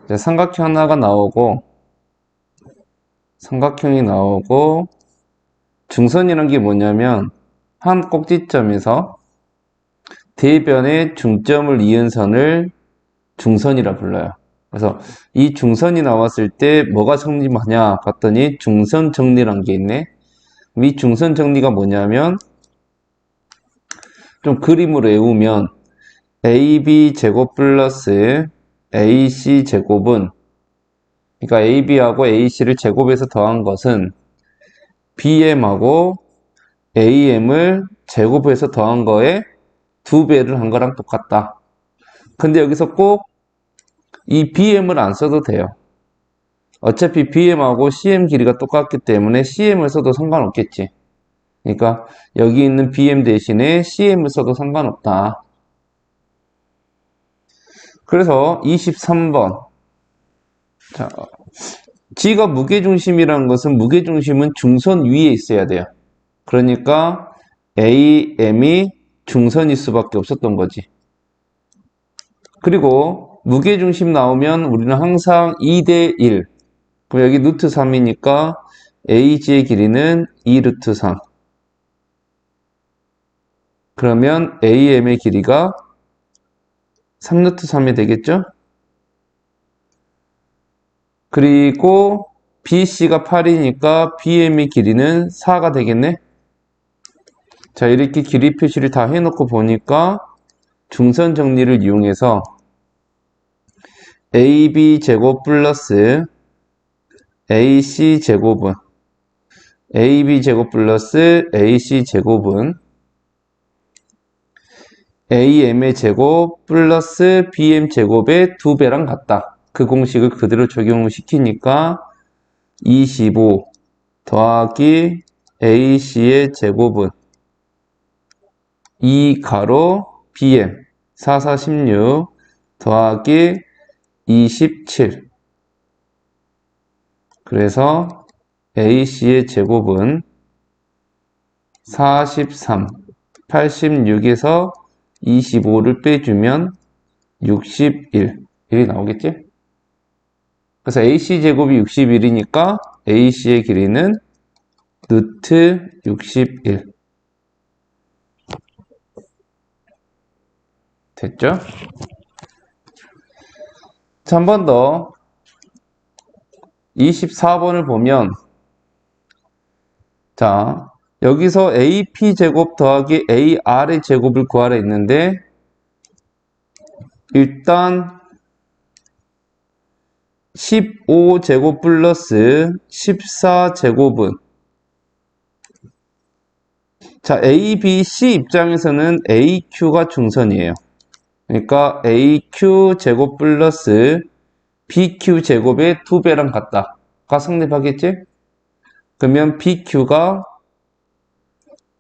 이제 삼각형 하나가 나오고, 삼각형이 나오고, 중선이란 게 뭐냐면, 한 꼭지점에서 대변의 중점을 이은 선을 중선이라 불러요. 그래서 이 중선이 나왔을 때 뭐가 성립하냐 봤더니 중선 정리란 게 있네. 이 중선 정리가 뭐냐면 좀 그림으로 외우면 AB 제곱 플러스 AC 제곱은, 그러니까 AB하고 AC를 제곱해서 더한 것은 BM하고 AM을 제곱해서 더한 거에 2배를 한 거랑 똑같다. 근데 여기서 꼭 이 BM을 안 써도 돼요. 어차피 BM하고 CM 길이가 똑같기 때문에 CM을 써도 상관없겠지. 그러니까 여기 있는 BM 대신에 CM을 써도 상관없다. 그래서 23번. 자, G가 무게중심이라는 것은 무게중심은 중선 위에 있어야 돼요. 그러니까 AM이 중선일 수밖에 없었던 거지. 그리고 무게중심 나오면 우리는 항상 2대 1. 그럼 여기 루트 3이니까 AG의 길이는 2 루트 3. 그러면 AM의 길이가 3 루트 3이 되겠죠? 그리고 BC가 8이니까 BM의 길이는 4가 되겠네? 자, 이렇게 길이 표시를 다 해놓고 보니까 중선 정리를 이용해서 AB 제곱 플러스 AC 제곱은 AB 제곱 플러스 AC 제곱은 AM의 제곱 플러스 BM 제곱의 2배랑 같다. 그 공식을 그대로 적용시키니까 25 더하기 AC의 제곱은 2 가로 BM 4, 4, 16 더하기 27. 그래서 AC의 제곱은 43, 86에서 25를 빼주면 61. 일이 나오겠지? 그래서 AC 제곱이 61이니까 AC의 길이는 루트 61. 됐죠? 자, 한 번 더 24번을 보면, 자, 여기서 AP 제곱 더하기 AR의 제곱을 구하라 했는데, 일단 15제곱 플러스 14제곱은, 자, A, B, C 입장에서는 AQ가 중선이에요. 그러니까 AQ 제곱 플러스 BQ 제곱의 2배랑 같다가 성립하겠지? 그러면 BQ가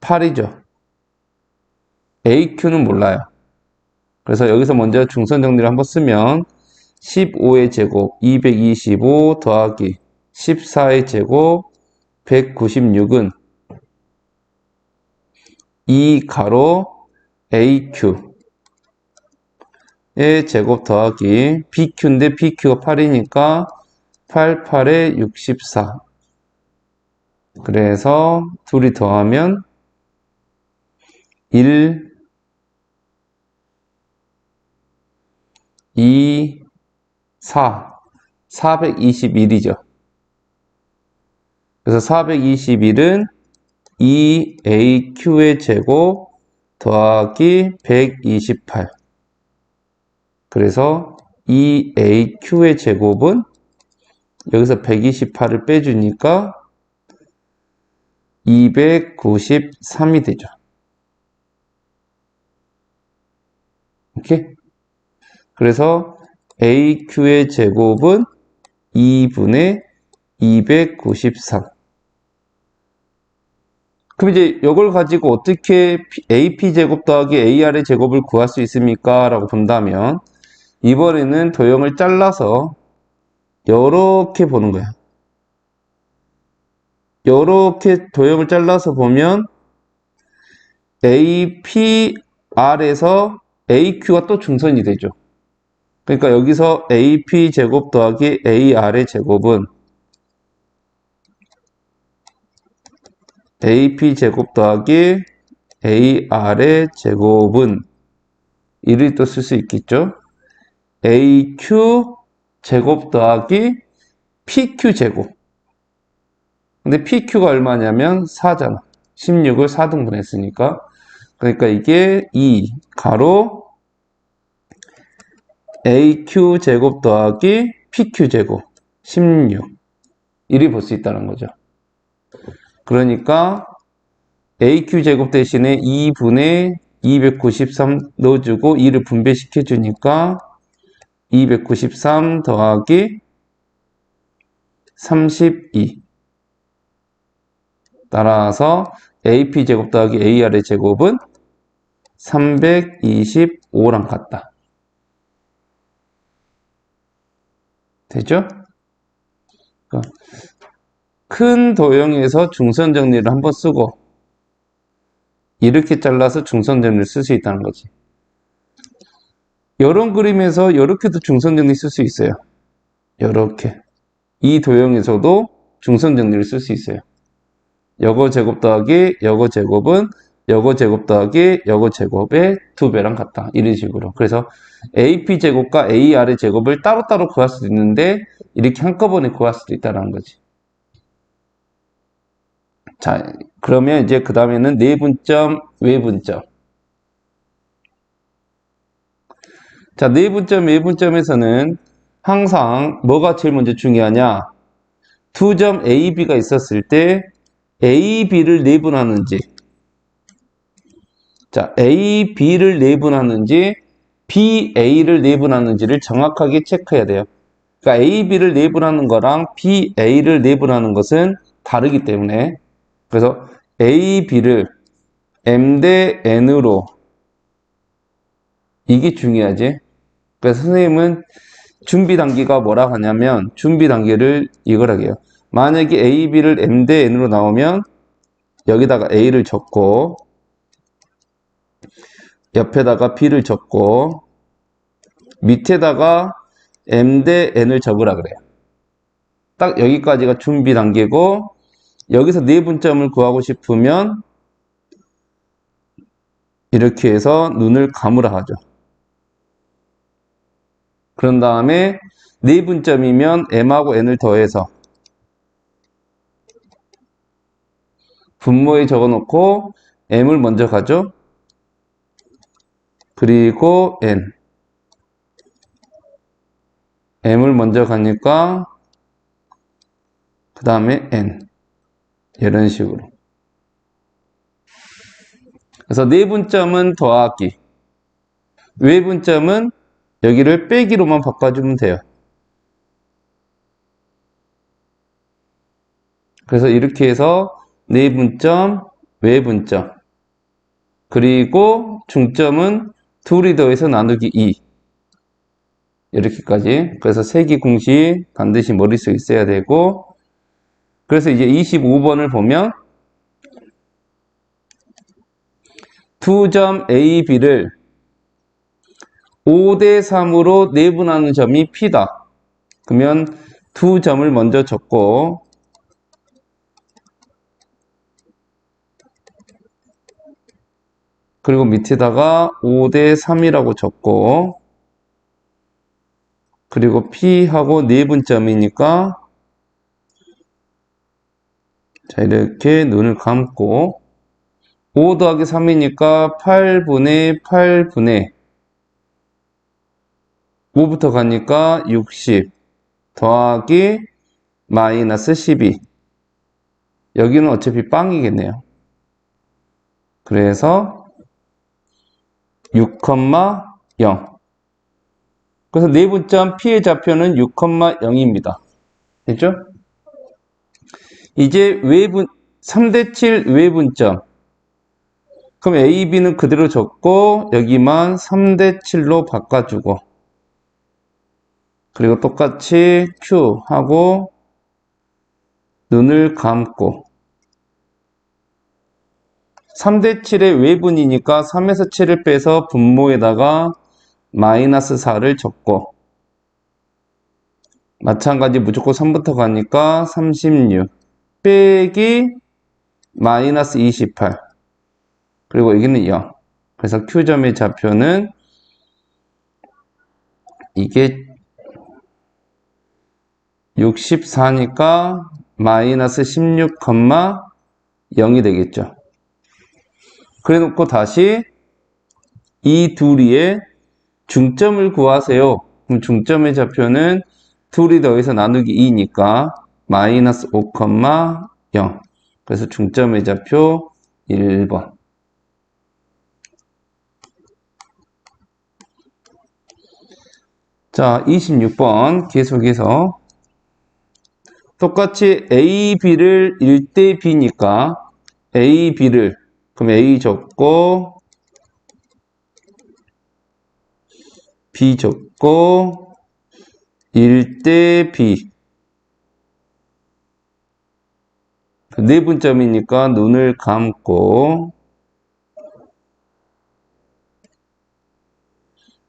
8이죠. AQ는 몰라요. 그래서 여기서 먼저 중선 정리를 한번 쓰면 15의 제곱 225 더하기 14의 제곱 196은 2 가로 AQ의 제곱 더하기 BQ인데 BQ가 8이니까 8, 8에 64. 그래서 둘이 더하면 1, 2, 4, 421이죠. 그래서 421은 2AQ의 제곱 더하기 128. 그래서 2AQ의 제곱은 여기서 128을 빼주니까 293이 되죠. 오케이? 그래서 AQ의 제곱은 2분의 293. 그럼 이제 이걸 가지고 어떻게 AP 제곱 더하기 AR의 제곱을 구할 수 있습니까? 라고 본다면 이번에는 도형을 잘라서 이렇게 보는 거야. 이렇게 도형을 잘라서 보면 APR에서 AQ가 또 중선이 되죠. 그러니까 여기서 AP 제곱 더하기 AR의 제곱은 AP 제곱 더하기 AR의 제곱은 이를 또 쓸 수 있겠죠? AQ 제곱 더하기 PQ 제곱. 근데 PQ가 얼마냐면 4잖아. 16을 4등분 했으니까. 그러니까 이게 2 가로 AQ 제곱 더하기 PQ 제곱 16 이리 볼 수 있다는 거죠. 그러니까 AQ 제곱 대신에 2분의 293 넣어주고 2를 분배시켜 주니까 293 더하기 32 따라서 AP 제곱 더하기 AR의 제곱은 325랑 같다. 되죠? 큰 도형에서 중선 정리를 한번 쓰고 이렇게 잘라서 중선 정리를 쓸 수 있다는 거지. 이런 그림에서 이렇게도 중선 정리 쓸 수 있어요. 이렇게 이 도형에서도 중선 정리를 쓸 수 있어요. 여거 제곱 더하기 여거 제곱은 여거 제곱 더하기 여거 제곱의 2배랑 같다. 이런 식으로. 그래서 AP 제곱과 AR의 제곱을 따로따로 구할 수도 있는데 이렇게 한꺼번에 구할 수도 있다는 거지. 자, 그러면 이제 그 다음에는 내분점, 외분점. 자, 내분점, 외분점에서는 항상 뭐가 제일 먼저 중요하냐? 두 점 A, B가 있었을 때 A, B를 내분하는지, 자, A, B를 내분하는지, B, A를 내분하는지를 정확하게 체크해야 돼요. 그러니까 A, B를 내분하는 거랑 B, A를 내분하는 것은 다르기 때문에 그래서 A, B를 M 대 N으로 이게 중요하지. 그래서 선생님은 준비 단계가 뭐라 하냐면 준비 단계를 이거라고 해요. 만약에 A, B를 M 대 N으로 나오면 여기다가 A를 적고 옆에다가 B를 적고 밑에다가 M 대 N을 적으라 그래요. 딱 여기까지가 준비 단계고 여기서 내분점을 구하고 싶으면 이렇게 해서 눈을 감으라 하죠. 그런 다음에 내분점이면 M하고 N을 더해서 분모에 적어놓고 M을 먼저 가죠. 그리고 N. M을 먼저 가니까 그 다음에 N. 이런 식으로. 그래서 내분점은 더하기, 외분점은 여기를 빼기로만 바꿔주면 돼요. 그래서 이렇게 해서 내분점, 외분점, 그리고 중점은 둘이 더해서 나누기 2. 이렇게까지. 그래서 세기 공식 반드시 머릿속에 있어야 되고, 그래서 이제 25번을 보면 두 점 A, B를 5대 3으로 내분하는 점이 P다. 그러면 두 점을 먼저 적고 그리고 밑에다가 5대 3이라고 적고 그리고 P하고 내분점이니까 자 이렇게 눈을 감고 5 더하기 3이니까 8분의 8분의 5부터 가니까 60 더하기 마이너스 12 여기는 어차피 빵이겠네요. 그래서 6,0 그래서 내분점 P의 좌표는 6,0입니다. 됐죠? 이제 3대 7 외분점 그럼 A, B는 그대로 적고 여기만 3대 7로 바꿔주고 그리고 똑같이 Q 하고 눈을 감고 3대 7의 외분이니까 3에서 7을 빼서 분모에다가 마이너스 4를 적고 마찬가지 무조건 3부터 가니까 36 빼기 마이너스 28 그리고 여기는 0. 그래서 Q점의 좌표는 이게 64니까 마이너스 16,0이 되겠죠. 그래 놓고 다시 이 둘이의 중점을 구하세요. 그럼 중점의 좌표는 둘이 더해서 나누기 2니까 마이너스 5,0. 그래서 중점의 좌표 1번. 자, 26번 계속해서 똑같이 A, B를 1대 B니까 A, B를 그럼 A 적고 B 적고 1대 B 네분점이니까 눈을 감고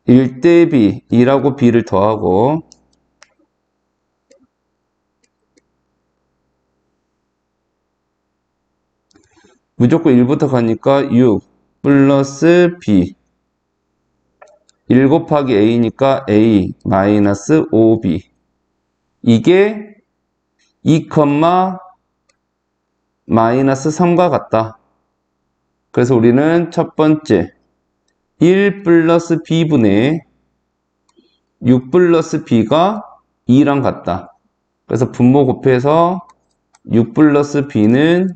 1대 B 2라고 B를 더하고 무조건 1부터 가니까 6 플러스 B 1 곱하기 A니까 A 마이너스 5B 이게 2, 마이너스 3과 같다. 그래서 우리는 첫 번째 1 플러스 B분의 6 플러스 B가 2랑 같다. 그래서 분모 곱해서 6 플러스 B는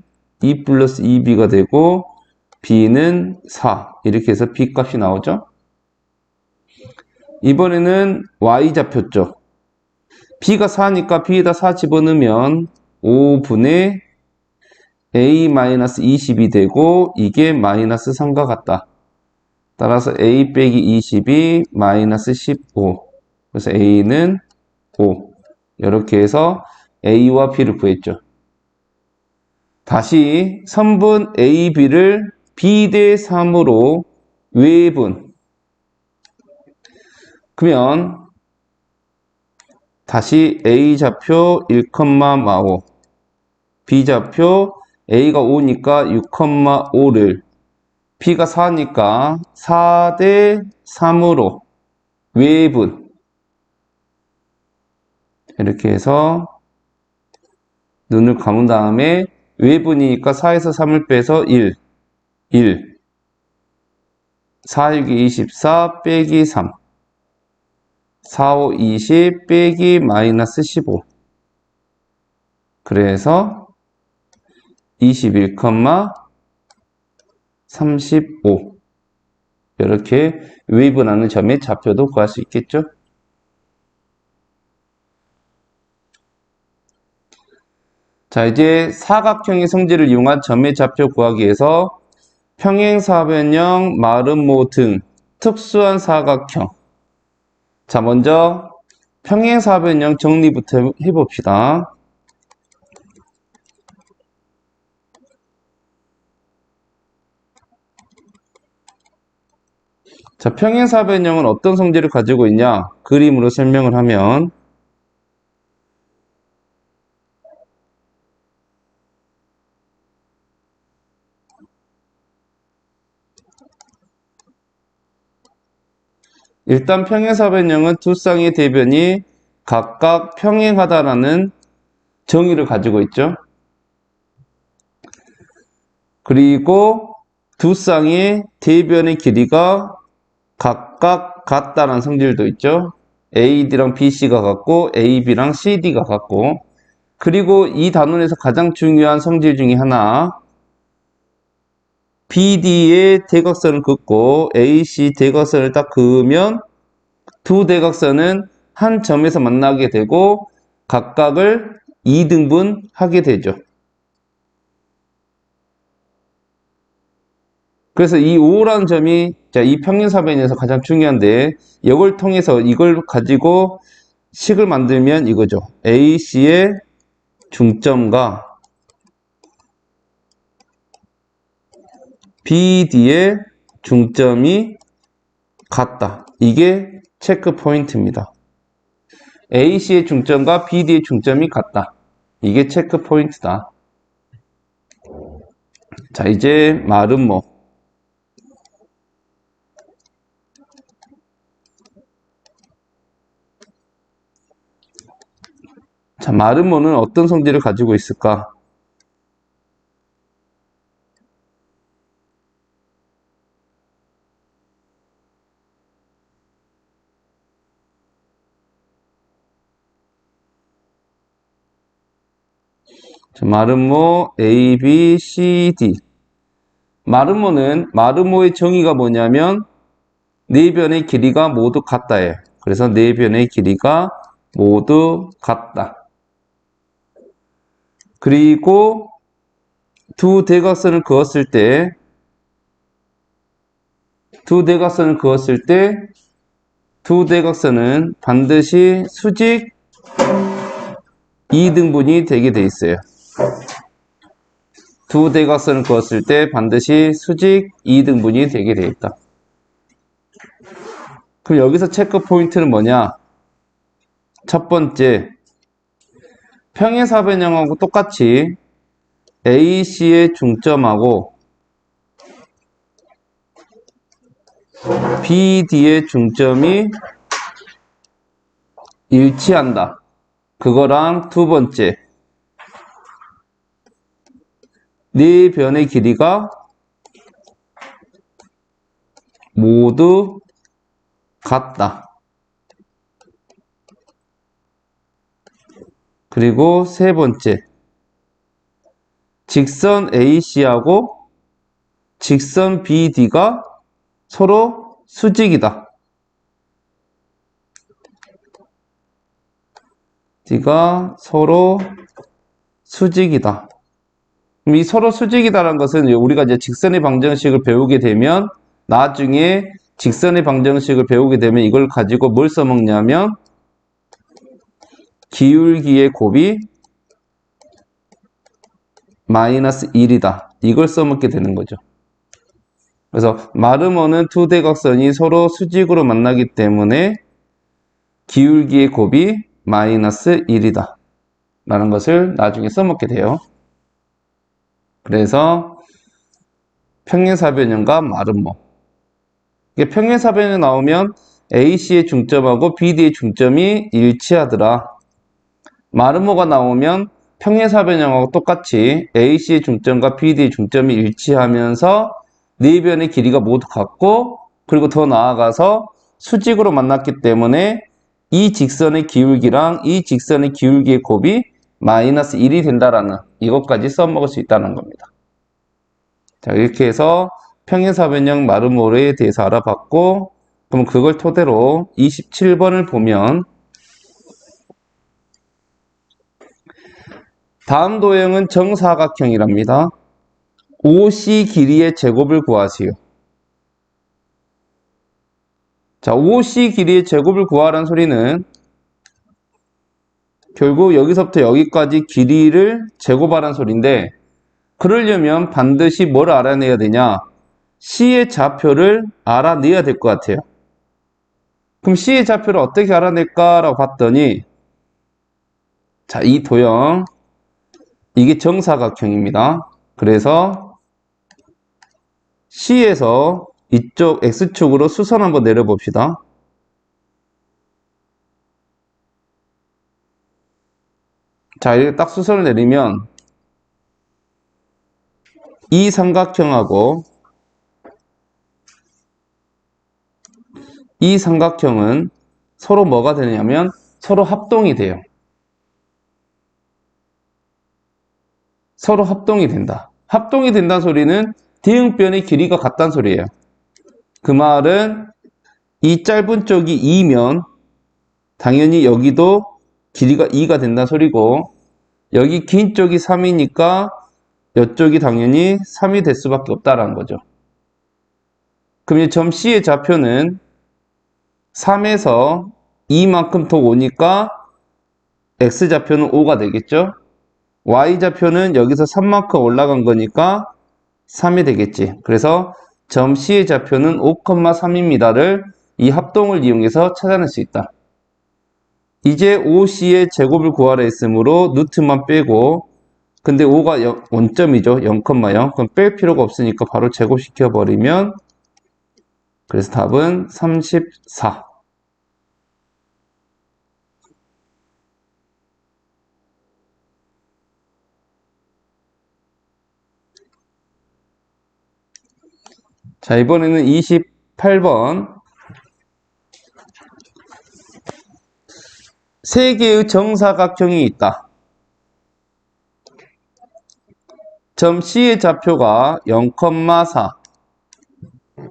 2 플러스 2B가 되고 B는 4 이렇게 해서 B 값이 나오죠. 이번에는 Y좌표죠. B가 4니까 B에다 4 집어넣으면 5분의 A-20이 되고 이게 마이너스 3과 같다. 따라서 A 빼기 20이 마이너스 15. 그래서 A는 5. 이렇게 해서 A와 B를 구했죠. 다시 선분 A, B를 B 대 3으로 외분. 그러면 다시 A 좌표 1,5 B 좌표 A가 5니까 6,5를 B가 4니까 4 대 3으로 외분 이렇게 해서 눈을 감은 다음에 외분이니까 4에서 3을 빼서 1 4, 6이 24 빼기 3 4, 5, 20 빼기 마이너스 15 그래서 21,35 이렇게 외분하는 점의 좌표도 구할 수 있겠죠. 자, 이제 사각형의 성질을 이용한 점의 좌표 구하기 위해서 평행사변형, 마름모 등 특수한 사각형. 자, 먼저 평행사변형 정리부터 해봅시다. 자, 평행사변형은 어떤 성질을 가지고 있냐? 그림으로 설명을 하면 일단 평행사변형은 두 쌍의 대변이 각각 평행하다라는 정의를 가지고 있죠. 그리고 두 쌍의 대변의 길이가 각각 같다는 성질도 있죠. AD랑 BC가 같고 AB랑 CD가 같고 그리고 이 단원에서 가장 중요한 성질 중에 하나 BD의 대각선을 긋고 AC 대각선을 딱 그으면 두 대각선은 한 점에서 만나게 되고 각각을 2등분 하게 되죠. 그래서 이 5라는 점이 이 평행사변에서 가장 중요한데 이걸 통해서 이걸 가지고 식을 만들면 이거죠. AC의 중점과 BD의 중점이 같다. 이게 체크 포인트입니다. AC의 중점과 BD의 중점이 같다. 이게 체크 포인트다. 자, 이제 말은 뭐? 자, 말은 뭐는 어떤 성질을 가지고 있을까? 자, 마름모 A, B, C, D. 마름모는 마름모의 정의가 뭐냐면 네 변의 길이가 모두 같다예요. 그래서 네 변의 길이가 모두 같다. 그리고 두 대각선을 그었을 때 두 대각선은 반드시 수직 2등분이 되게 돼 있어요. 두 대각선을 그었을 때 반드시 수직 2등분이 되게 돼 있다. 그럼 여기서 체크 포인트는 뭐냐? 첫 번째, 평행사변형하고 똑같이 AC의 중점하고 BD의 중점이 일치한다. 그거랑 두 번째, 네 변의 길이가 모두 같다. 그리고 세 번째, 직선 AC하고 직선 BD가 서로 수직이다. D가 서로 수직이다. 이 서로 수직이다라는 것은 우리가 이제 직선의 방정식을 배우게 되면 나중에 직선의 방정식을 배우게 되면 이걸 가지고 뭘 써먹냐면 기울기의 곱이 마이너스 1이다. 이걸 써먹게 되는 거죠. 그래서 마름모는 두 대각선이 서로 수직으로 만나기 때문에 기울기의 곱이 마이너스 1이다. 라는 것을 나중에 써먹게 돼요. 그래서 평행사변형과 마름모. 이게 평행사변형이 나오면 AC의 중점하고 BD의 중점이 일치하더라. 마름모가 나오면 평행사변형하고 똑같이 AC의 중점과 BD의 중점이 일치하면서 네 변의 길이가 모두 같고 그리고 더 나아가서 수직으로 만났기 때문에 이 직선의 기울기랑 이 직선의 기울기의 곱이 마이너스 1이 된다라는 이것까지 써먹을 수 있다는 겁니다. 자, 이렇게 해서 평행사변형 마름모에 대해서 알아봤고 그럼 그걸 토대로 27번을 보면 다음 도형은 정사각형이랍니다. OC 길이의 제곱을 구하시오. 자, OC 길이의 제곱을 구하라는 소리는 결국 여기서부터 여기까지 길이를 제곱하라는 소리인데 그러려면 반드시 뭘 알아내야 되냐? C의 좌표를 알아내야 될 것 같아요. 그럼 C의 좌표를 어떻게 알아낼까라고 봤더니 자, 이 도형 이게 정사각형입니다. 그래서 C에서 이쪽 X축으로 수선 한번 내려봅시다. 자, 이렇게 딱 수선을 내리면 이 삼각형하고 이 삼각형은 서로 뭐가 되냐면 서로 합동이 돼요. 서로 합동이 된다. 합동이 된다는 소리는 대응변의 길이가 같다는 소리예요. 그 말은 이 짧은 쪽이 2면 당연히 여기도 길이가 2가 된다는 소리고 여기 긴 쪽이 3이니까 이쪽이 당연히 3이 될 수밖에 없다라는 거죠. 그럼 이 점 C의 좌표는 3에서 2만큼 더 오니까 X좌표는 5가 되겠죠. Y좌표는 여기서 3만큼 올라간 거니까 3이 되겠지. 그래서 점 C의 좌표는 5,3입니다를 이 합동을 이용해서 찾아낼 수 있다. 이제 OC의 제곱을 구하라 했으므로 루트만 빼고, 근데 5가 원점이죠. 0,0. 그럼 뺄 필요가 없으니까 바로 제곱시켜 버리면, 그래서 답은 34. 자, 이번에는 28번. 세 개의 정사각형이 있다. 점 C의 좌표가 0,4.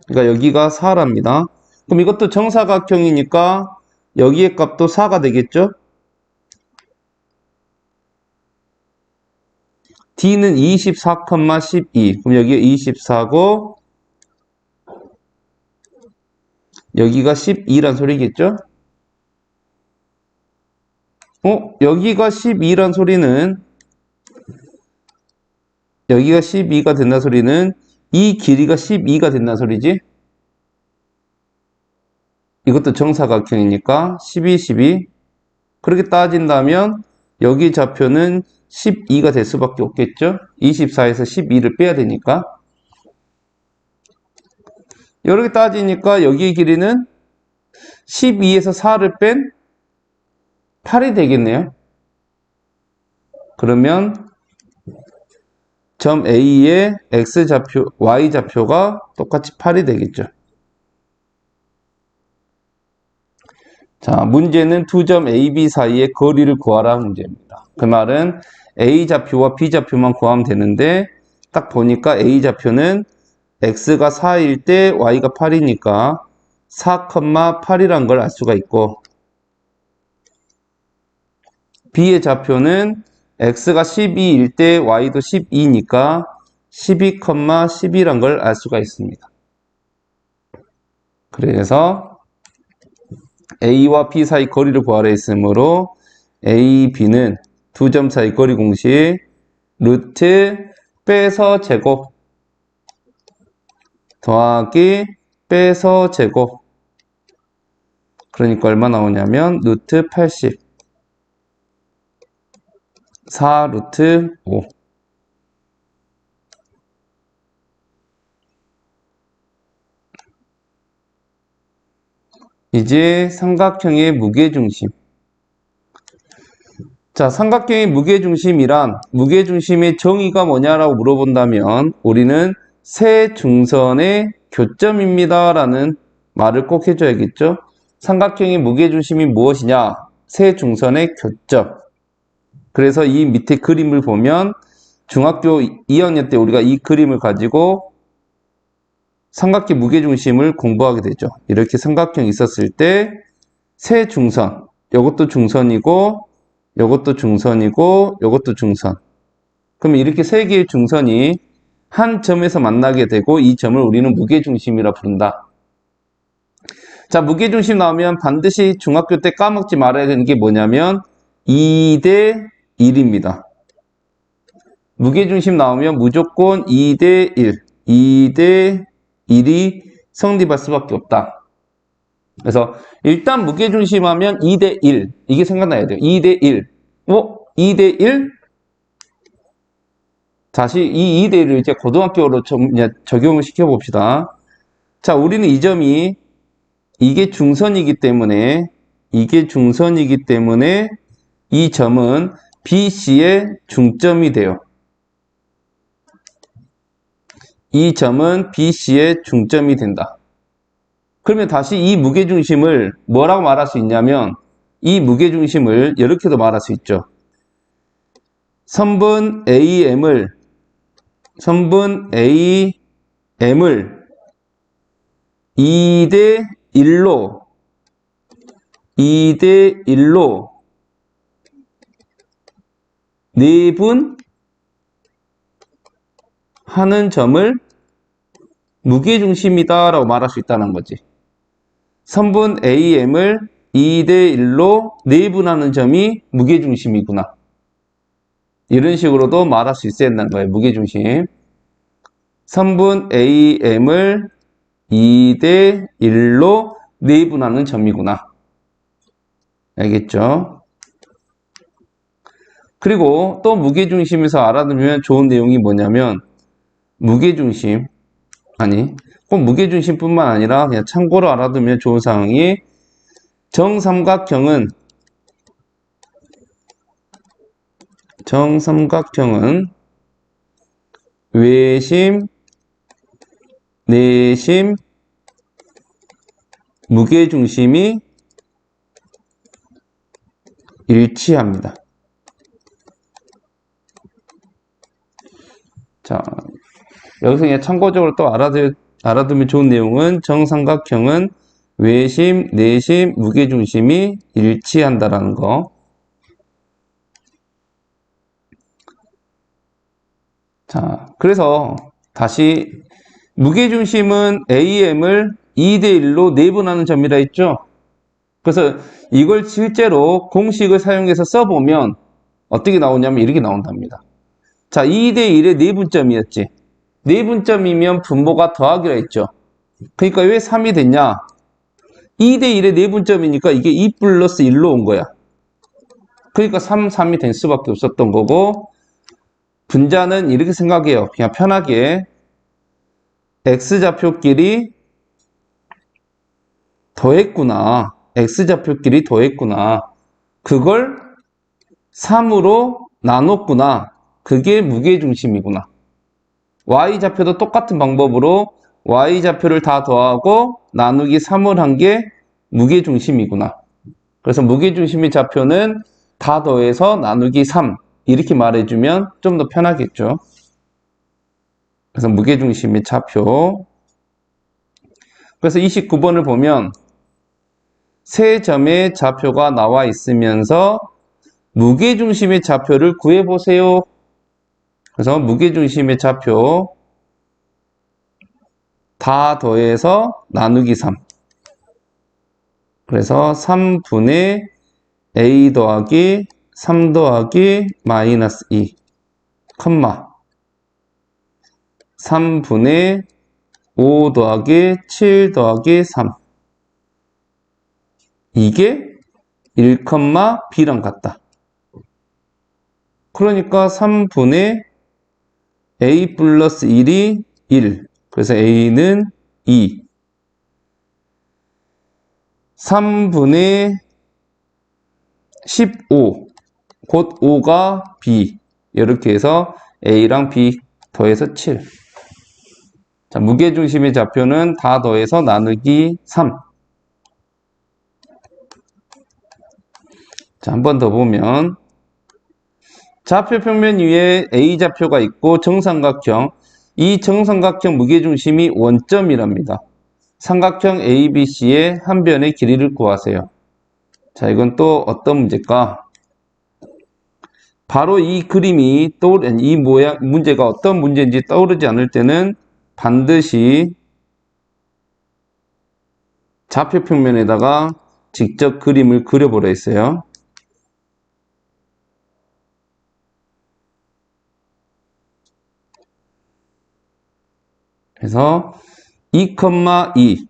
그러니까 여기가 4랍니다. 그럼 이것도 정사각형이니까 여기의 값도 4가 되겠죠? D는 24,12. 그럼 여기에 24고 여기가 12란 소리겠죠? 여기가 12란 소리는 여기가 12가 된다 소리는 이 길이가 12가 된다 소리지? 이것도 정사각형이니까 12, 12. 그렇게 따진다면 여기 좌표는 12가 될 수밖에 없겠죠? 24에서 12를 빼야 되니까. 이렇게 따지니까 여기의 길이는 12에서 4를 뺀 8이 되겠네요. 그러면 점 A의 X좌표, Y좌표가 똑같이 8이 되겠죠. 자, 문제는 두 점 A, B 사이의 거리를 구하라 문제입니다. 그 말은 A좌표와 B좌표만 구하면 되는데 딱 보니까 A좌표는 X가 4일 때 Y가 8이니까 4,8이란 걸 알 수가 있고 B의 좌표는 X가 12일 때 Y도 12니까 12,12란 걸 알 수가 있습니다. 그래서 A와 B 사이 거리를 구하라 했으므로 A, B는 두 점 사이 거리 공식 루트 빼서 제곱 더하기 빼서 제곱 그러니까 얼마 나오냐면 루트 80 4 루트 5 이제 삼각형의 무게중심. 자, 삼각형의 무게중심이란 무게중심의 정의가 뭐냐라고 물어본다면 우리는 세 중선의 교점입니다 라는 말을 꼭 해줘야겠죠. 삼각형의 무게중심이 무엇이냐? 세 중선의 교점. 그래서 이 밑에 그림을 보면 중학교 2학년 때 우리가 이 그림을 가지고 삼각형 무게중심을 공부하게 되죠. 이렇게 삼각형이 있었을 때 세 중선, 이것도 중선이고 이것도 중선이고 이것도 중선. 그럼 이렇게 세 개의 중선이 한 점에서 만나게 되고 이 점을 우리는 무게중심이라 부른다. 자, 무게중심 나오면 반드시 중학교 때 까먹지 말아야 되는 게 뭐냐면 2대 1입니다. 무게중심 나오면 무조건 2대 1, 2대 1이 성립할 수밖에 없다. 그래서 일단 무게중심 하면 2대 1 이게 생각나야 돼요. 2대 1 2대 1? 다시 이 2대 1을 이제 고등학교로 적용을 시켜봅시다. 자, 우리는 이 점이 이게 중선이기 때문에 이 점은 BC의 중점이 돼요. 이 점은 BC의 중점이 된다. 그러면 다시 이 무게중심을 뭐라고 말할 수 있냐면 이 무게중심을 이렇게도 말할 수 있죠. 선분 AM을 2대 1로 내분 하는 점을 무게중심이다 라고 말할 수 있다는 거지. 선분 AM을 2대 1로 내분하는 점이 무게중심이구나. 이런 식으로도 말할 수 있어야 된다는 거예요. 무게중심. 선분 AM을 2대 1로 내분하는 점이구나. 알겠죠? 그리고 또 무게중심에서 알아두면 좋은 내용이 뭐냐면 무게중심, 아니 꼭 무게중심뿐만 아니라 그냥 참고로 알아두면 좋은 사항이 정삼각형은 외심, 내심, 무게중심이 일치합니다. 자, 여기서 그냥 참고적으로 또 알아두면 좋은 내용은 정삼각형은 외심, 내심, 무게중심이 일치한다라는 거. 자, 그래서 다시 무게중심은 AM을 2대1로 내분하는 점이라 했죠. 그래서 이걸 실제로 공식을 사용해서 써보면 어떻게 나오냐면 이렇게 나온답니다. 자, 2대1의 내분점이었지. 내분점이면 분모가 더하기라 했죠. 그러니까 왜 3이 됐냐? 2대1의 내분점이니까 이게 2 플러스 1로 온 거야. 그러니까 3이 될 수밖에 없었던 거고, 분자는 이렇게 생각해요. 그냥 편하게 X좌표끼리 더했구나. X좌표끼리 더했구나. 그걸 3으로 나눴구나. 그게 무게중심이구나. Y좌표도 똑같은 방법으로 Y좌표를 다 더하고 나누기 3을 한 게 무게중심이구나. 그래서 무게중심의 좌표는 다 더해서 나누기 3 이렇게 말해주면 좀 더 편하겠죠. 그래서 무게중심의 좌표. 그래서 29번을 보면 세 점의 좌표가 나와 있으면서 무게중심의 좌표를 구해보세요. 그래서 무게중심의 좌표 다 더해서 나누기 3. 그래서 3분의 A 더하기 3 더하기 마이너스 2, 3분의 5 더하기 7 더하기 3. 이게 1, B랑 같다. 그러니까 3분의 A 플러스 1이 1. 그래서 A는 2. 3분의 15. 곧 5가 B. 이렇게 해서 A랑 B 더해서 7. 자, 무게중심의 좌표는 다 더해서 나누기 3. 자, 한 번 더 보면 좌표 평면 위에 A좌표가 있고 정삼각형, 이 정삼각형 무게중심이 원점이랍니다. 삼각형 ABC의 한 변의 길이를 구하세요. 자, 이건 또 어떤 문제일까? 바로 이 그림이 이 문제가 어떤 문제인지 떠오르지 않을 때는 반드시 좌표 평면에다가 직접 그림을 그려보라 했어요. 그래서 2,2.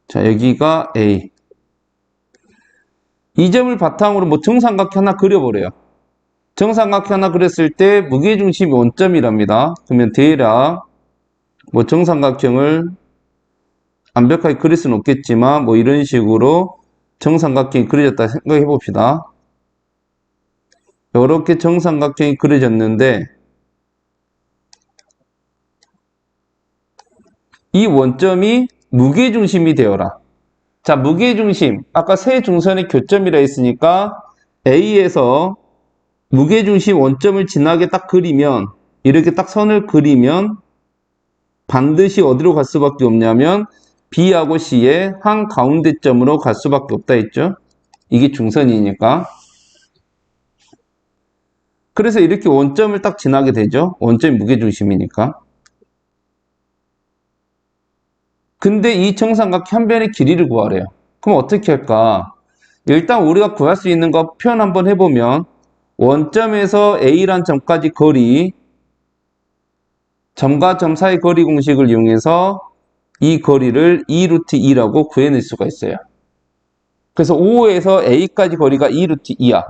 자, 여기가 A. 이 점을 바탕으로 뭐 정삼각형 하나 그려보래요. 정삼각형 하나 그렸을 때 무게중심이 원점이랍니다. 그러면 대략 뭐 정삼각형을 완벽하게 그릴 수는 없겠지만 뭐 이런 식으로 정삼각형이 그려졌다 생각해 봅시다. 이렇게 정삼각형이 그려졌는데 이 원점이 무게중심이 되어라. 자, 무게중심. 아까 세 중선의 교점이라 했으니까 A에서 무게중심 원점을 지나게 딱 그리면, 이렇게 딱 선을 그리면 반드시 어디로 갈 수밖에 없냐면 B하고 C의 한 가운데점으로 갈 수밖에 없다 했죠. 이게 중선이니까. 그래서 이렇게 원점을 딱 지나게 되죠. 원점이 무게중심이니까. 근데 이 정삼각형 한 변의 길이를 구하래요. 그럼 어떻게 할까? 일단 우리가 구할 수 있는 거 표현 한번 해보면 원점에서 A란 점까지 거리, 점과 점 사이 거리 공식을 이용해서 이 거리를 2 루트 2라고 구해낼 수가 있어요. 그래서 O에서 A까지 거리가 2 루트 2야.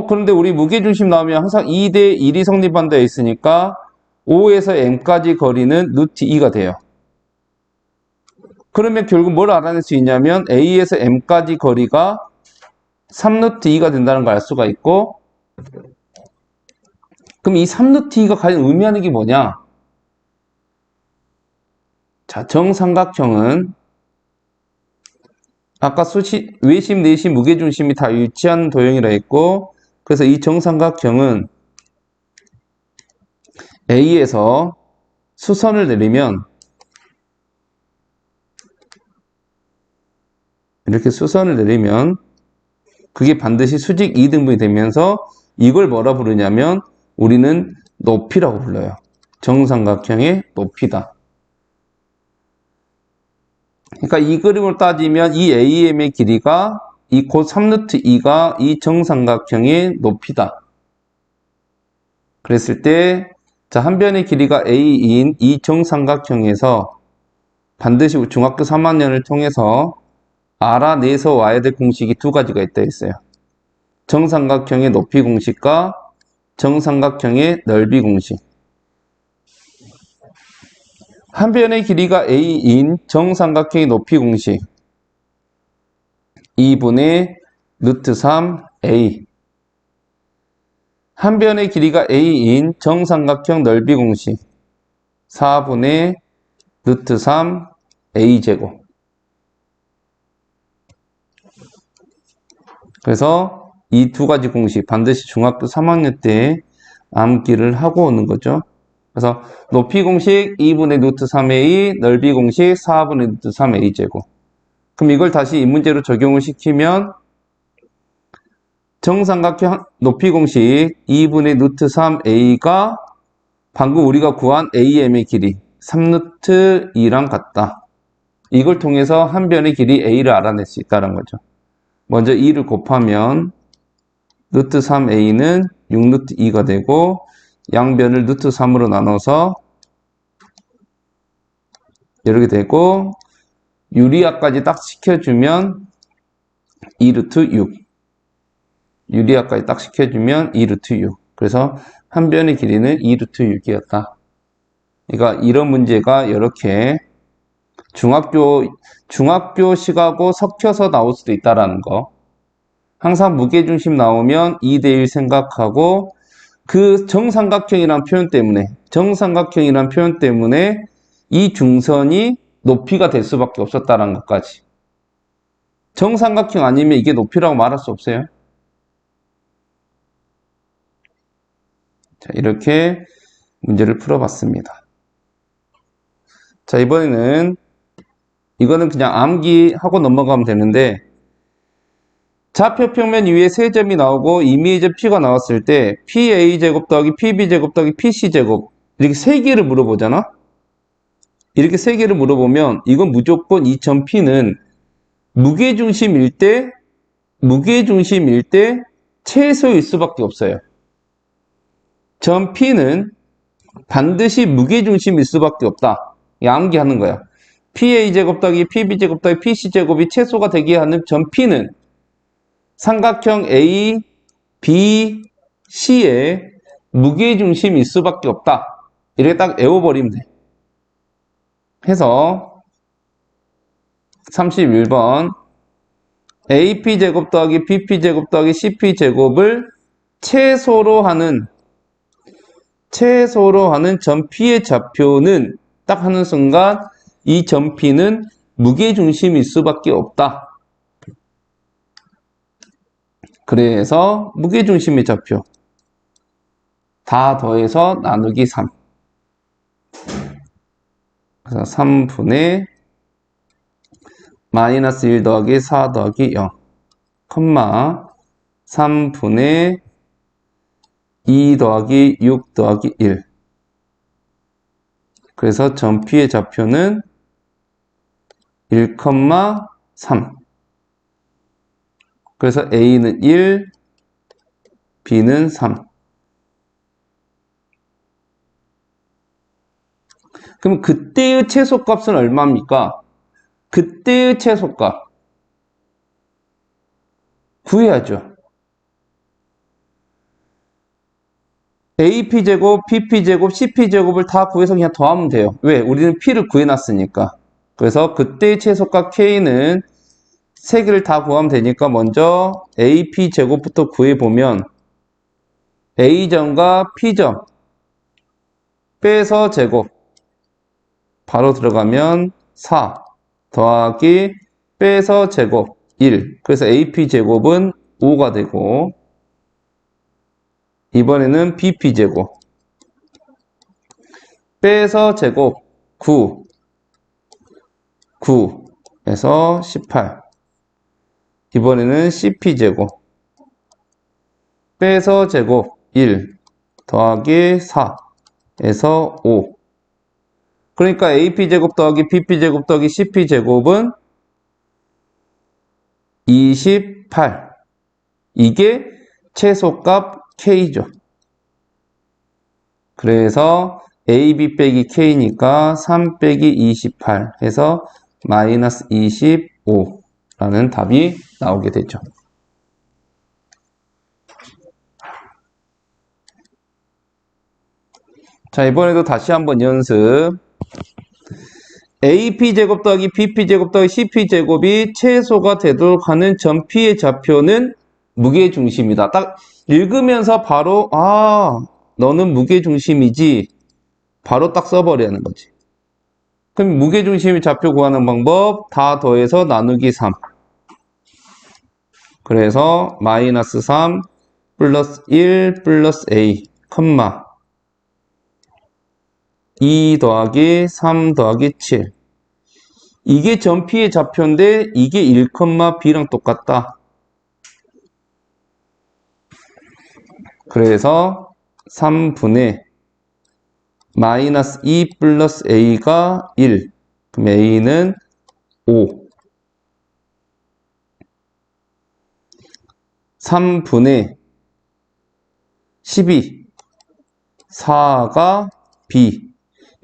그런데 우리 무게중심 나오면 항상 2대 1이 성립한다 있으니까 O에서 M까지 거리는 루트 2가 돼요. 그러면 결국 뭘 알아낼 수 있냐면 A에서 M까지 거리가 3 루트 2가 된다는 걸 알 수가 있고, 그럼 이 3 루트 2가 과연 의미하는 게 뭐냐? 자, 정삼각형은 아까 외심, 내심, 무게중심이 다 일치하는 도형이라 했고, 그래서 이 정삼각형은 A에서 수선을 내리면 이렇게 수선을 내리면 그게 반드시 수직 2등분이 되면서 이걸 뭐라 부르냐면 우리는 높이라고 불러요. 정삼각형의 높이다. 그러니까 이 그림을 따지면 이 AM의 길이가 이 곧 3루트 2가 이 정삼각형의 높이다. 그랬을 때, 자, 한 변의 길이가 A인 이 정삼각형에서 반드시 중학교 3학년을 통해서 알아내서 와야 될 공식이 두 가지가 있다 했어요. 정삼각형의 높이 공식과 정삼각형의 넓이 공식. 한 변의 길이가 A인 정삼각형의 높이 공식 2분의 루트 3A. 한 변의 길이가 A인 정삼각형 넓이 공식 4분의 루트 3A제곱. 그래서 이 두 가지 공식 반드시 중학교 3학년 때 암기를 하고 오는 거죠. 그래서 높이 공식 2분의 루트 3a, 넓이 공식 4분의 루트 3a제곱. 그럼 이걸 다시 이 문제로 적용을 시키면 정삼각형 높이 공식 2분의 루트 3a가 방금 우리가 구한 AM의 길이 3루트 2랑 같다. 이걸 통해서 한 변의 길이 a를 알아낼 수 있다는 거죠. 먼저 2를 곱하면 루트 3a는 6루트 2가 되고 양변을 루트 3으로 나눠서 이렇게 되고 유리화까지 딱 시켜주면 2루트 6. 유리화까지 딱 시켜주면 2루트 6. 그래서 한 변의 길이는 2루트 6이었다. 그러니까 이런 문제가 이렇게 중학교 식하고 섞여서 나올 수도 있다라는 거. 항상 무게중심 나오면 2대1 생각하고 그 정삼각형이란 표현 때문에 이 중선이 높이가 될 수밖에 없었다는 것까지. 정삼각형 아니면 이게 높이라고 말할 수 없어요. 자, 이렇게 문제를 풀어봤습니다. 자, 이번에는 이거는 그냥 암기하고 넘어가면 되는데 좌표 평면 위에 세 점이 나오고 이미지 P가 나왔을 때 PA제곱 더하기 PB제곱 더하기 PC제곱 이렇게 세 개를 물어보잖아. 이렇게 세 개를 물어보면 이건 무조건 이 점 P는 무게중심일 때 최소일 수밖에 없어요. 점 P는 반드시 무게중심일 수밖에 없다. 암기하는 거야. PA제곱 더하기 PB제곱 더하기 PC제곱이 최소가 되게 하는 점 P는 삼각형 A, B, C의 무게중심일 수밖에 없다. 이렇게 딱 외워버리면 돼. 해서 31번 AP제곱 더하기 BP제곱 더하기 CP제곱을 최소로 하는 점 P의 좌표는 딱 하는 순간 이 점 P는 무게중심일 수밖에 없다. 그래서 무게중심의 좌표 다 더해서 나누기 3. 그래서 3분의 마이너스 1 더하기 4 더하기 0, 컴마 3분의 2 더하기 6 더하기 1. 그래서 점 P의 좌표는 1, 3. 그래서 A는 1, B는 3. 그럼 그때의 최소값은 얼마입니까? 그때의 최소값 구해야죠. AP제곱, BP제곱, CP제곱을 다 구해서 그냥 더하면 돼요. 왜? 우리는 P를 구해놨으니까. 그래서 그때의 최소값 K는 세 개를 다 구하면 되니까 먼저 AP제곱부터 구해보면 A점과 P점 빼서 제곱 바로 들어가면 4 더하기 빼서 제곱 1. 그래서 AP제곱은 5가 되고 이번에는 BP제곱 빼서 제곱 9 9에서 18. 이번에는 CP제곱 빼서 제곱 1 더하기 4에서 5. 그러니까 AP제곱 더하기 BP제곱 더하기 CP제곱은 28. 이게 최소값 K죠. 그래서 AB 빼기 K니까 3 빼기 28 해서 마이너스 25라는 답이 나오게 되죠. 자, 이번에도 다시 한번 연습. AP제곱 더하기 BP제곱 더하기 CP제곱이 최소가 되도록 하는 점 P의 좌표는 무게중심이다. 딱 읽으면서 바로 너는 무게중심이지 바로 딱 써버리는 거지. 그럼 무게중심의 좌표 구하는 방법 다 더해서 나누기 3. 그래서 마이너스 3 플러스 1 플러스 A 컴마 2 더하기 3 더하기 7. 이게 점 P의 좌표인데 이게 1, B랑 똑같다. 그래서 3분의 마이너스 2 플러스 A가 1. 그럼 A는 5. 3분의 12. 4가 B.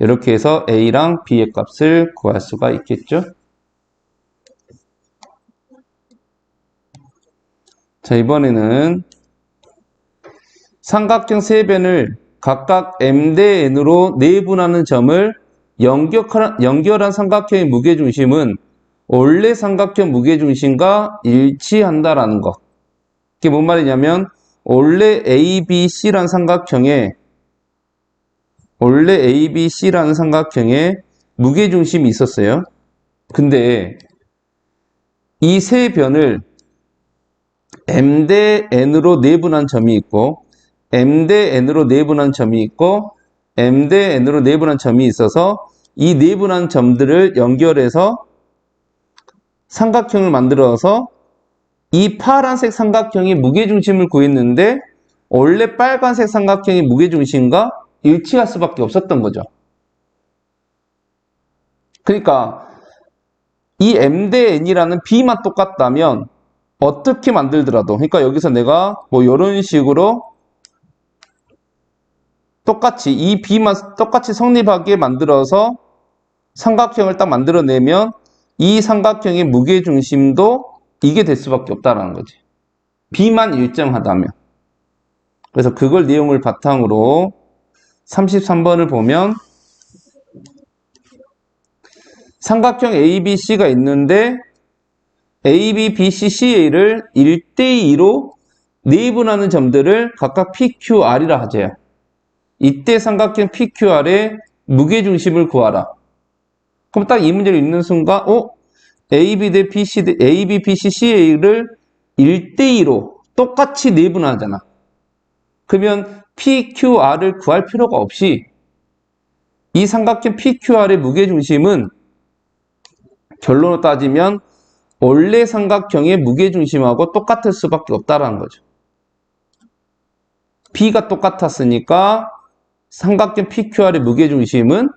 이렇게 해서 A랑 B의 값을 구할 수가 있겠죠. 자, 이번에는 삼각형 세 변을 각각 M 대 N으로 내분하는 점을 연결한 삼각형의 무게중심은 원래 삼각형 무게중심과 일치한다라는 것. 이게 뭔 말이냐면 원래 ABC라는 삼각형에 무게중심이 있었어요. 근데 이 세 변을 M 대 N으로 내분한 점이 있고 M 대 N으로 내분한 점이 있고 M 대 N으로 내분한 점이 있어서 이 내분한 점들을 연결해서 삼각형을 만들어서 이 파란색 삼각형이 무게중심을 구했는데 원래 빨간색 삼각형의 무게중심과 일치할 수밖에 없었던 거죠. 그러니까 이 M 대 N이라는 B만 똑같다면 어떻게 만들더라도 그러니까 여기서 내가 뭐 이런 식으로 똑같이 이 B만 똑같이 성립하게 만들어서 삼각형을 딱 만들어내면 이 삼각형의 무게중심도 이게 될 수밖에 없다라는 거지. B만 일정하다면. 그래서 그걸 내용을 바탕으로 33번을 보면 삼각형 ABC가 있는데 AB, BC, CA를 1대2로 내분하는 점들을 각각 PQR이라 하죠. 이때 삼각형 PQR의 무게중심을 구하라. 그럼 딱 이 문제를 읽는 순간 AB 대 BC 대 AB, BC, CA를 1대2로 똑같이 내분하잖아. 그러면 PQR을 구할 필요가 없이 이 삼각형 PQR의 무게중심은 결론을 따지면 원래 삼각형의 무게중심하고 똑같을 수밖에 없다라는 거죠. B가 똑같았으니까 삼각형 PQR의 무게중심은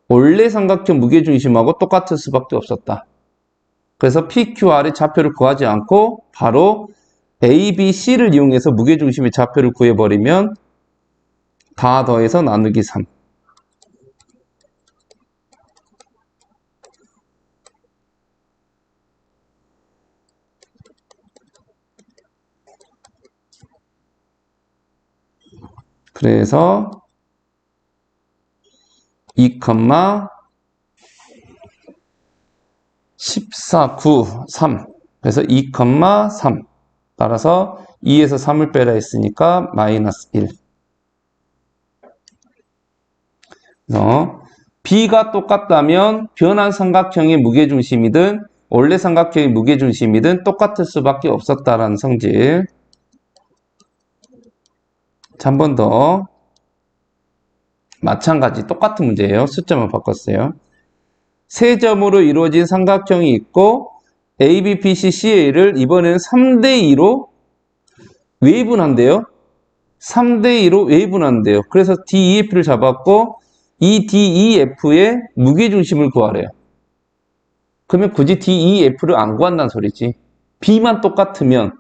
원래 삼각형 무게중심하고 똑같을 수밖에 없었다. 그래서 PQR의 좌표를 구하지 않고 바로 ABC를 이용해서 무게중심의 좌표를 구해버리면 다 더해서 나누기 3. 그래서 2, 14, 9, 3. 그래서 2, 3. 따라서 2에서 3을 빼라 했으니까 마이너스 1. B가 똑같다면 변한 삼각형의 무게중심이든 원래 삼각형의 무게중심이든 똑같을 수밖에 없었다라는 성질. 자, 한 번 더. 마찬가지 똑같은 문제예요. 숫자만 바꿨어요. 세 점으로 이루어진 삼각형이 있고 A, B, P, C, CA를 이번에는 3대2로 외분한대요. 3대2로 외분한대요. 그래서 DEF를 잡았고 이 DEF의 무게중심을 구하래요. 그러면 굳이 DEF를 안 구한다는 소리지. B만 똑같으면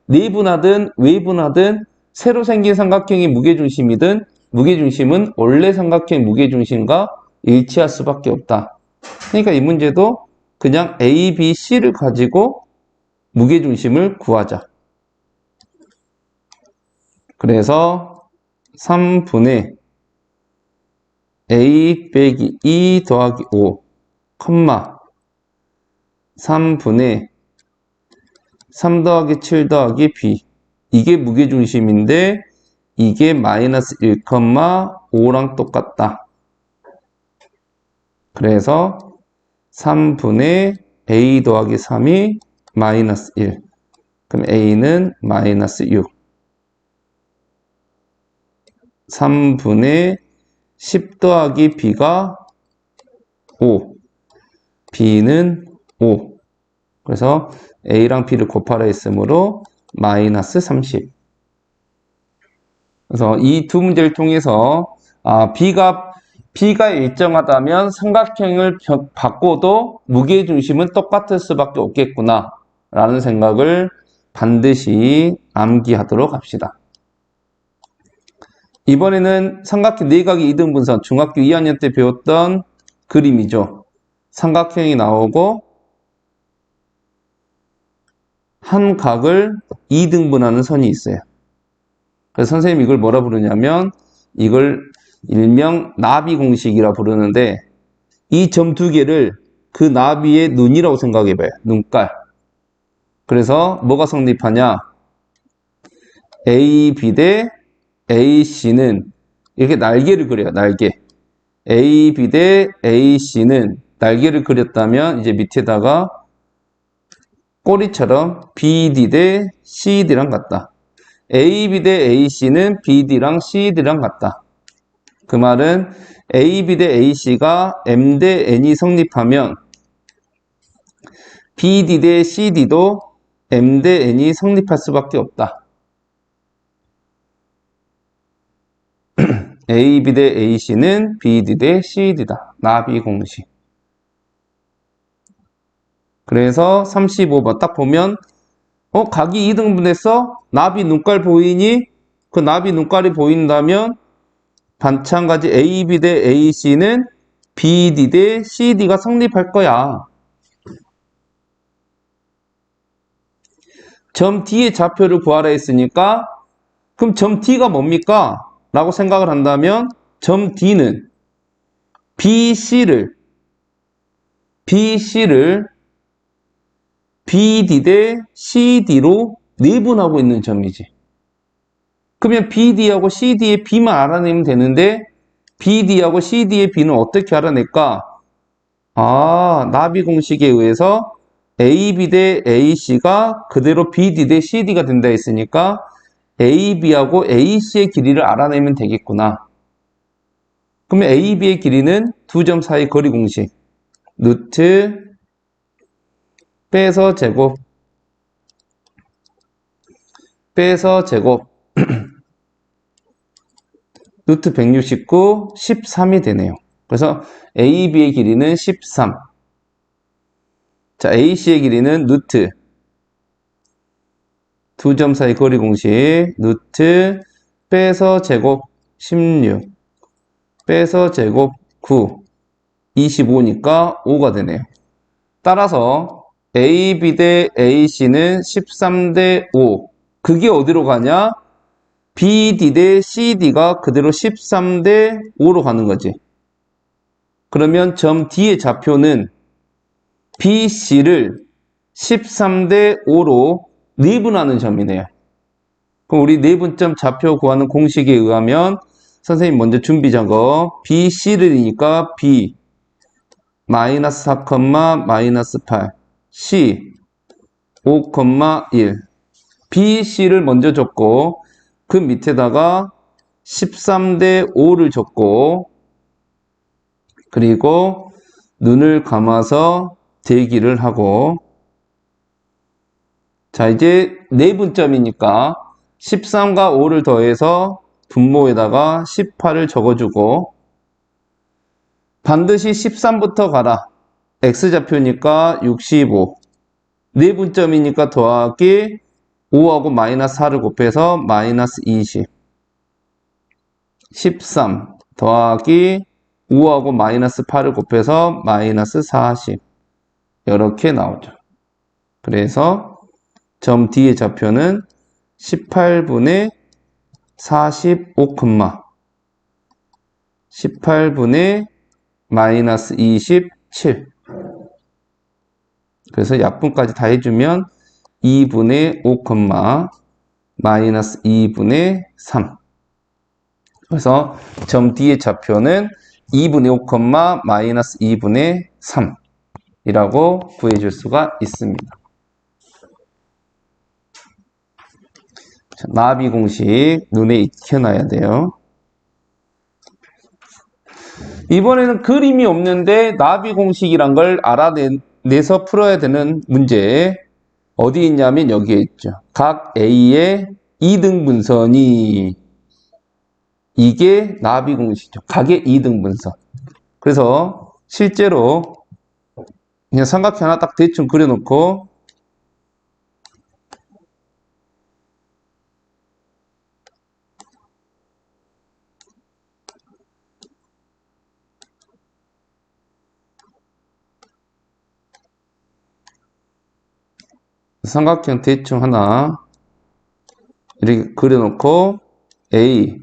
내분하든 외분하든 새로 생긴 삼각형의 무게중심이든 무게중심은 원래 삼각형의 무게중심과 일치할 수밖에 없다. 그러니까 이 문제도 그냥 A, B, C를 가지고 무게중심을 구하자. 그래서 3분의 A 빼기 2 더하기 5, 3분의 3 더하기 7 더하기 B. 이게 무게중심인데 이게 마이너스 1, 5랑 똑같다. 그래서 3분의 A 더하기 3이 마이너스 1. 그럼 A는 마이너스 6. 3분의 10 더하기 B가 5. B는 5. 그래서 A랑 B를 곱하라 했으므로 마이너스 30. 그래서 이 두 문제를 통해서 B가 일정하다면 삼각형을 바꿔도 무게중심은 똑같을 수밖에 없겠구나 라는 생각을 반드시 암기하도록 합시다. 이번에는 삼각형 내각의 2등분선 중학교 2학년 때 배웠던 그림이죠. 삼각형이 나오고 한 각을 2등분하는 선이 있어요. 그래서 선생님이 이걸 뭐라 부르냐면 이걸 일명 나비 공식이라 부르는데 이 점 두 개를 그 나비의 눈이라고 생각해봐요. 눈깔. 그래서 뭐가 성립하냐? AB 대 AC는 이렇게 날개를 그려요. 날개. AB 대 AC는 날개를 그렸다면 이제 밑에다가 꼬리처럼 BD 대 CD랑 같다. AB 대 AC는 BD랑 CD랑 같다. 그 말은 AB 대 AC가 M 대 N이 성립하면 BD 대 CD도 M 대 N이 성립할 수밖에 없다. AB 대 AC는 BD 대 CD다. 나비 공식. 그래서 35번 딱 보면 각이 2등분해서 나비 눈깔 보이니? 그 나비 눈깔이 보인다면 마찬가지 AB 대 AC는 BD 대 CD가 성립할 거야. 점 D의 좌표를 구하라 했으니까 그럼 점 D가 뭡니까? 라고 생각을 한다면 점 D는 BC를 BD 대 CD로 내분하고 있는 점이지. 그러면 BD하고 CD의 B만 알아내면 되는데 BD하고 CD의 B는 어떻게 알아낼까? 나비 공식에 의해서 AB 대 AC가 그대로 BD 대 CD가 된다 했으니까 AB하고 AC의 길이를 알아내면 되겠구나. 그러면 AB의 길이는 두 점 사이 거리 공식. 루트 빼서 제곱 루트 169, 13이 되네요. 그래서 AB의 길이는 13. 자, AC의 길이는 루트 두 점 사이 거리 공식 루트 빼서 제곱 16 빼서 제곱 9 25니까 5가 되네요. 따라서 AB 대 AC는 13 대 5. 그게 어디로 가냐? BD 대 CD가 그대로 13 대 5로 가는 거지. 그러면 점 D의 좌표는 BC를 13 대 5로 내분하는 점이네요. 그럼 우리 내분점 좌표 구하는 공식에 의하면 선생님 먼저 준비 작업 BC를이니까 B 마이너스 4, 마이너스 8 C 5,1 BC를 먼저 줬고 그 밑에다가 13 대 5를 줬고 그리고 눈을 감아서 대기를 하고 자 이제 내분점이니까 13과 5를 더해서 분모에다가 18을 적어주고 반드시 13부터 가라. X좌표니까 65 내분점이니까 더하기 5하고 마이너스 4를 곱해서 마이너스 20 13 더하기 5하고 마이너스 8을 곱해서 마이너스 40 이렇게 나오죠. 그래서 점 D의 좌표는 18분의 45, 18분의 마이너스 27 그래서 약분까지 다 해주면 2분의 5, 마이너스 2분의 3 그래서 점 D의 좌표는 2분의 5, 마이너스 2분의 3 이라고 구해줄 수가 있습니다. 자, 나비 공식 눈에 익혀놔야 돼요. 이번에는 그림이 없는데 나비 공식이란 걸 알아내서 풀어야 되는 문제 어디 있냐면 여기에 있죠. 각 A의 2등분선이 이게 나비 공식이죠. 각의 2등분선. 그래서 실제로 그냥 삼각형 하나 딱 대충 그려놓고 삼각형 대충 하나 이렇게 그려놓고 A,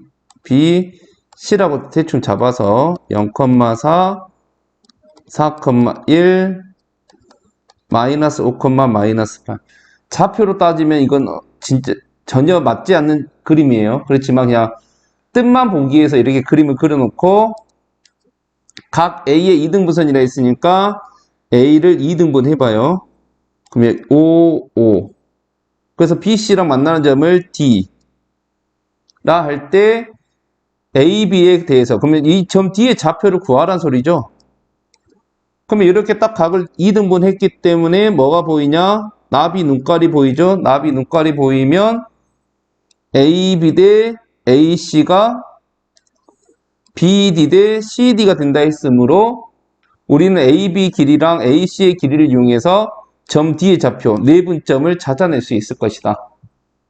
B, C라고 대충 잡아서 0,4, 4,1, 마이너스 5, 마이너스 8 좌표로 따지면 이건 진짜 전혀 맞지 않는 그림이에요. 그렇지만 그냥 뜻만 보기 위해서 이렇게 그림을 그려놓고 각 A의 2등분선이라 했으니까 A를 2등분 해봐요. 그러면 5, 5 그래서 BC랑 만나는 점을 D라 할 때 A, B에 대해서 그러면 이 점 D의 좌표를 구하란 소리죠. 그러면 이렇게 딱 각을 2등분 했기 때문에 뭐가 보이냐? 나비 눈깔이 보이죠? 나비 눈깔이 보이면 AB 대 AC가 BD 대 CD가 된다 했으므로 우리는 AB 길이랑 AC의 길이를 이용해서 점 D의 좌표, 내분점을 찾아낼 수 있을 것이다.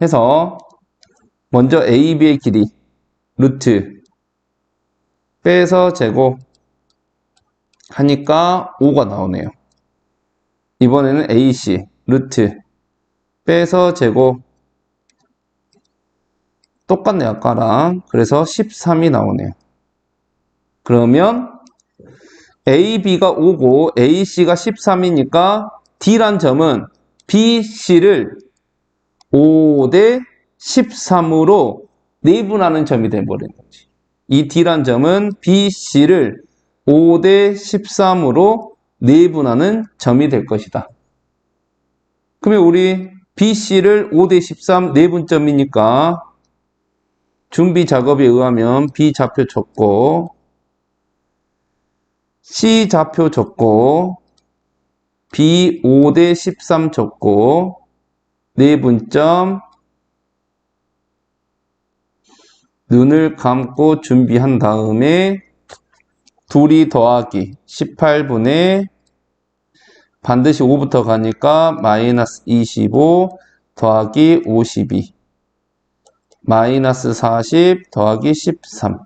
해서 먼저 AB의 길이 루트 빼서 제곱 하니까 5가 나오네요. 이번에는 AC 루트 빼서 제곱 똑같네 아까랑. 그래서 13이 나오네요. 그러면 AB가 5고 AC가 13이니까 D란 점은 BC를 5 대 13으로 내분하는 점이 되어버리는 거지. 이 D란 점은 BC를 5 대 13으로 내분하는 점이 될 것이다. 그러면 우리 BC를 5 대 13 내분점이니까 준비 작업에 의하면 B 좌표 적고 C 좌표 적고 B 5 대 13 적고 내분점 눈을 감고 준비한 다음에 둘이 더하기 18분의 반드시 5부터 가니까 마이너스 25 더하기 52 마이너스 40 더하기 13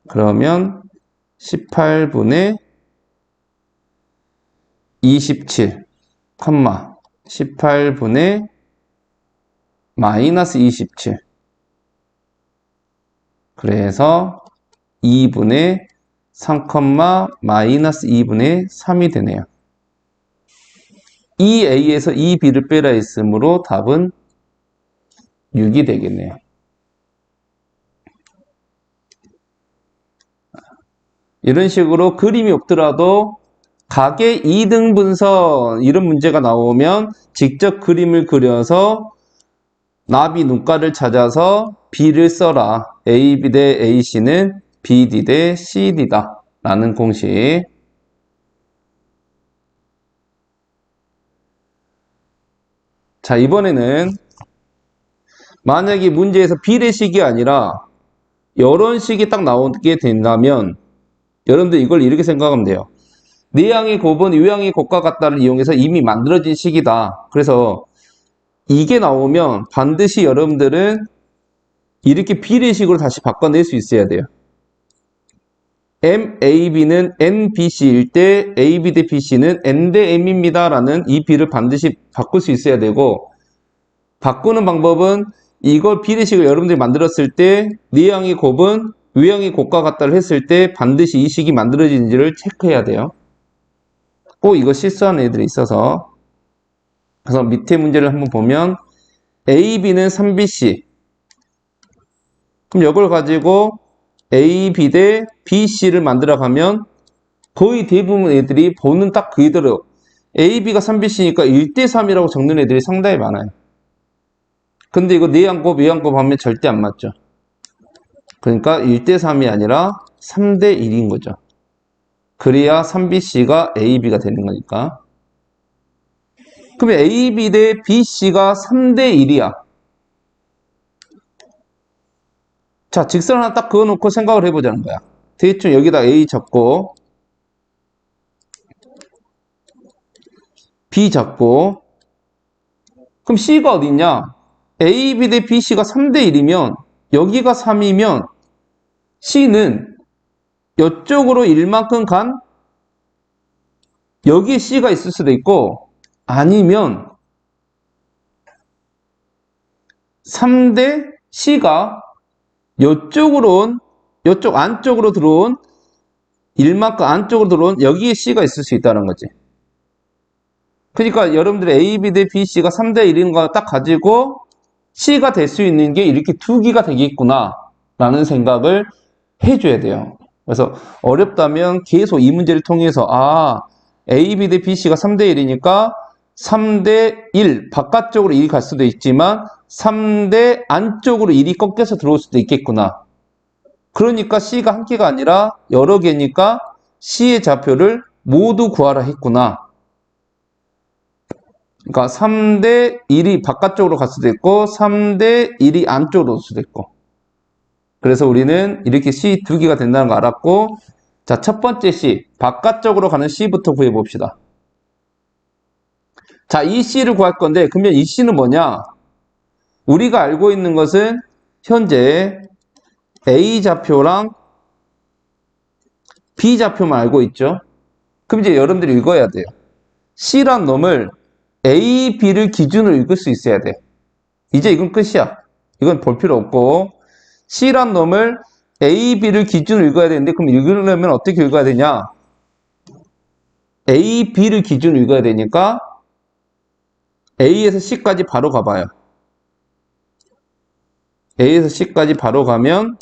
그러면 18분의 27 18분의 마이너스 27. 그래서 2분의 3, 마이너스 2분의 3이 되네요. 이 A에서 이 B를 빼라 했으므로 답은 6이 되겠네요. 이런 식으로 그림이 없더라도 각의 2등분선 이런 문제가 나오면 직접 그림을 그려서 나비 눈가를 찾아서 B를 써라. AB 대 AC는 BD 대 CD다. 라는 공식. 자, 이번에는 만약에 문제에서 비례식이 아니라 이런 식이 딱 나오게 된다면 여러분들 이걸 이렇게 생각하면 돼요. 내양의 곱은 유양의 곱과 같다를 이용해서 이미 만들어진 식이다. 그래서 이게 나오면 반드시 여러분들은 이렇게 비례식으로 다시 바꿔낼 수 있어야 돼요. MAB는 NBC일 때 AB 대 BC는 N 대 M입니다. 라는 이 B를 반드시 바꿀 수 있어야 되고, 바꾸는 방법은 이걸 비례식을 여러분들이 만들었을 때 내양의 곱은 외양의 곱과 같다를 했을 때 반드시 이 식이 만들어지는지를 체크해야 돼요. 꼭 이거 실수하는 애들이 있어서. 그래서 밑에 문제를 한번 보면 AB는 3BC. 그럼 이걸 가지고 AB 대 BC를 만들어 가면 거의 대부분 애들이 보는 딱 그대로 AB가 3BC니까 1대3이라고 적는 애들이 상당히 많아요. 근데 이거 내양곱, 외양곱 하면 절대 안 맞죠. 그러니까 1대3이 아니라 3대1인 거죠. 그래야 3BC가 AB가 되는 거니까. 그러면 AB 대 BC가 3대1이야. 자, 직선 하나 딱 그어놓고 생각을 해보자는 거야. 대충 여기다 A 잡고 B 잡고 그럼 C가 어딨냐? AB 대 BC가 3대1이면 여기가 3이면 C는 이쪽으로 1만큼 간 여기에 C가 있을 수도 있고 아니면 3대 C가 이쪽으로 이쪽 안쪽으로 들어온 1만큼 안쪽으로 들어온 여기에 C가 있을 수 있다는 거지. 그러니까 여러분들의 AB 대 BC가 3대1인 거 딱 가지고 C가 될 수 있는 게 이렇게 두 개가 되겠구나 라는 생각을 해줘야 돼요. 그래서 어렵다면 계속 이 문제를 통해서 AB 대 BC가 3대1이니까 3대1 바깥쪽으로 1이 갈 수도 있지만 3대 안쪽으로 1이 꺾여서 들어올 수도 있겠구나. 그러니까 C가 한 개가 아니라 여러 개니까 C의 좌표를 모두 구하라 했구나. 그러니까 3대1이 바깥쪽으로 갈 수도 있고 3대1이 안쪽으로 올 수도 있고. 그래서 우리는 이렇게 C 두 개가 된다는 거 알았고, 자, 첫 번째 C, 바깥쪽으로 가는 C부터 구해봅시다. 자, 이 C를 구할 건데 그러면 이 C는 뭐냐? 우리가 알고 있는 것은 현재 A 좌표랑 B 좌표만 알고 있죠? 그럼 이제 여러분들이 읽어야 돼요. C란 놈을 A, B를 기준으로 읽을 수 있어야 돼. 이제 이건 끝이야. 이건 볼 필요 없고 C란 놈을 A, B를 기준으로 읽어야 되는데 그럼 읽으려면 어떻게 읽어야 되냐? A, B를 기준으로 읽어야 되니까 A에서 C까지 바로 가봐요. A에서 C까지 바로 가면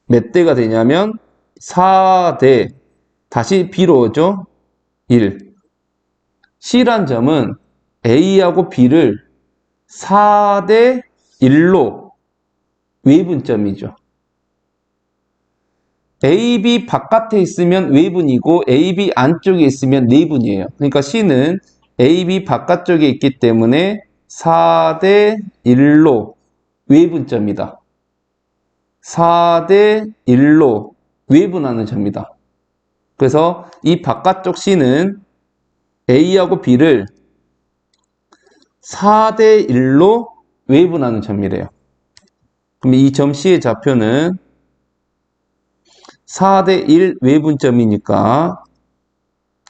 몇 대가 되냐면 4대 다시 B로 오죠? 1. C란 점은 A하고 B를 4대 1로 외분점이죠. AB 바깥에 있으면 외분이고 AB 안쪽에 있으면 내분이에요. 그러니까 C는 AB 바깥쪽에 있기 때문에 4대 1로 외분점이다. 4대 1로 외분하는 점이다. 그래서 이 바깥쪽 C는 A하고 B를 4대 1로 외분하는 점이래요. 그럼 이 점 C의 좌표는 4대 1 외분점이니까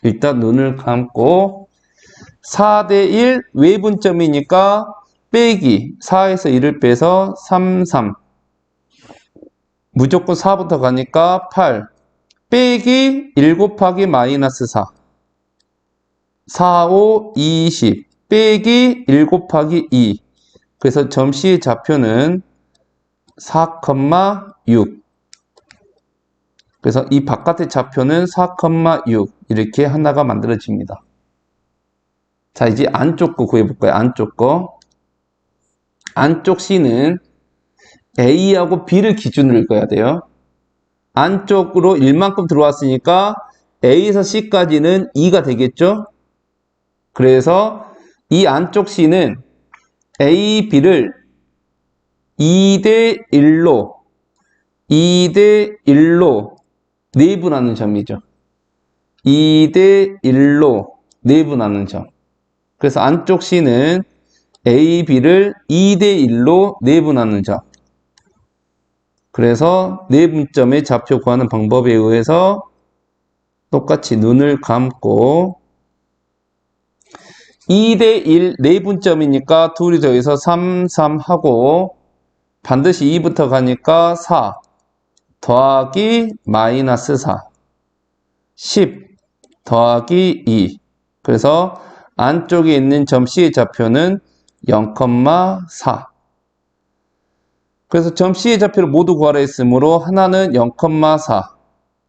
일단 눈을 감고 4대 1 외분점이니까 빼기 4에서 1을 빼서 3, 3. 무조건 4부터 가니까 8. 빼기 1 곱하기 마이너스 4. 4, 5, 20. 빼기 1 곱하기 2. 그래서 점C의 좌표는 4,6. 그래서 이 바깥의 좌표는 4,6. 이렇게 하나가 만들어집니다. 자, 이제 안쪽 거 구해볼까요? 안쪽 거. 안쪽 C는 A하고 B를 기준으로 읽어야 돼요. 안쪽으로 1만큼 들어왔으니까 A에서 C까지는 2가 되겠죠? 그래서 이 안쪽 C는 A, B를 2대 1로 2대 1로 내분하는 점이죠. 2대 1로 내분하는 점. 그래서 안쪽 C는 A, B를 2대 1로 내분하는 점. 그래서 내분점의 좌표 구하는 방법에 의해서 똑같이 눈을 감고 2대 1 내분점이니까 둘이 더해서 3, 3 하고 반드시 2부터 가니까 4 더하기 마이너스 4 10 더하기 2 그래서 안쪽에 있는 점 C의 좌표는 0,4 그래서 점 C의 좌표를 모두 구하라 했으므로 하나는 0,4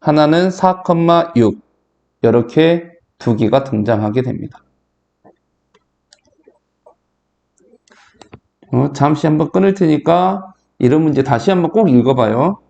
하나는 4,6 이렇게 두 개가 등장하게 됩니다. 잠시 한번 끊을 테니까 이런 문제 다시 한번 꼭 읽어봐요.